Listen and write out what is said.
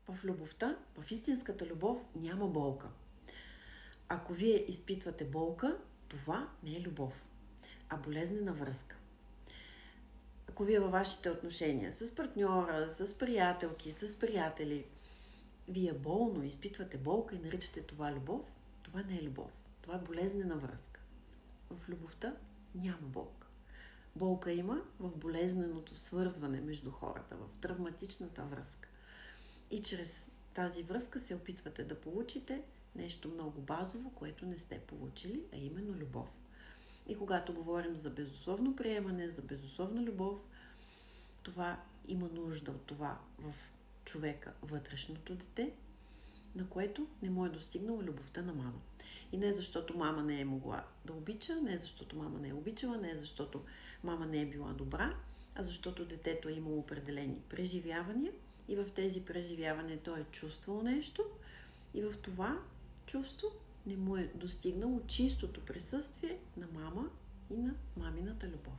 В любовта, в истинската любов няма болка. Ако вие изпитвате болка, това не е любов, а болезнена връзка. Ако вие във вашите отношения с партньора, с приятелки, с приятели, вие болно изпитвате болка и наричате това любов, това не е любов. Това е болезнена връзка. В любовта няма болка. Болка има в болезненото свързване между хората, в травматичната връзка. И чрез тази връзка се опитвате да получите нещо много базово, което не сте получили, а именно любов. И когато говорим за безусловно приемане, за безусловна любов, това има нужда от това в човека, вътрешното дете, на което не му е достигнала любовта на мама. И не защото мама не е могла да обича, не защото мама не е обичала, не защото мама не е била добра, а защото детето е имало определени преживявания и в тези преживявания той е чувствал нещо и в това чувство не му е достигнало чистото присъствие на мама и на мамината любов.